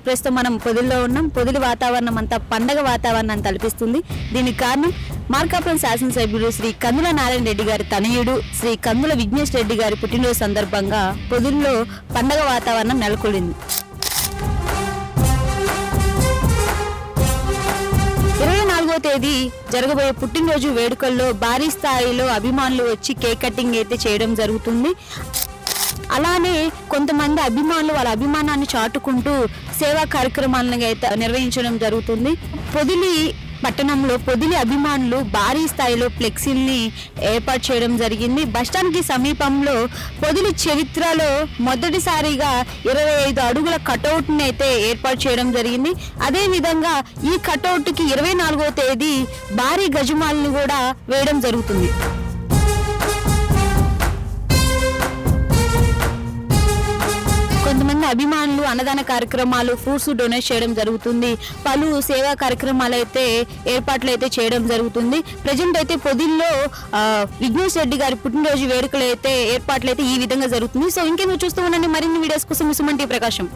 ప్రస్తుతం మనం పొదిలిలో ఉన్నాం. పొదిలి వాతావరణం అంతా పండగ వాతావరణం తలపిస్తుంది. దీనికి కారణం మార్కాపురం శాసనసభ్యుడు శ్రీ కందుల నారాయణ రెడ్డి గారి తనయుడు శ్రీ కందుల విఘ్నేష్ రెడ్డి గారి పుట్టినరోజు సందర్భంగా పొదిలిలో పండగ వాతావరణం నెలకొల్లింది. 24వ తేదీ జరగబోయే పుట్టినరోజు వేడుకల్లో భారీ స్థాయిలో అభిమానులు వచ్చి కేక్ కటింగ్ అయితే చేయడం జరుగుతుంది. అలానే కొంతమంది అభిమానులు వాళ్ళ అభిమానాన్ని చాటుకుంటూ సేవా కార్యక్రమాలను అయితే నిర్వహించడం జరుగుతుంది. పొదిలి పట్టణంలో పొదిలి అభిమానులు భారీ స్థాయిలో ఫ్లెక్సీల్ని ఏర్పాటు చేయడం జరిగింది. బస్టాండ్కి సమీపంలో పొదిలి చరిత్రలో మొదటిసారిగా 25 అడుగుల కటౌట్ని అయితే ఏర్పాటు చేయడం జరిగింది. అదేవిధంగా ఈ కటౌట్కి 24వ తేదీ భారీ గజమాలను కూడా వేయడం జరుగుతుంది. కొంతమంది అభిమానులు అన్నదాన కార్యక్రమాలు, ఫ్రూట్స్ డొనేట్ చేయడం జరుగుతుంది. పలు సేవా కార్యక్రమాలు అయితే ఏర్పాట్లు అయితే చేయడం జరుగుతుంది. ప్రజెంట్ అయితే పొదిల్లో విఘ్నేష్ రెడ్డి గారి పుట్టినరోజు వేడుకలు అయితే ఏర్పాట్లు అయితే ఈ విధంగా జరుగుతుంది. సో ఇంకేమో చూస్తూ ఉండండి. మరిన్ని వీడియోస్ కోసం సుమన్ టీవీ ప్రకాశం.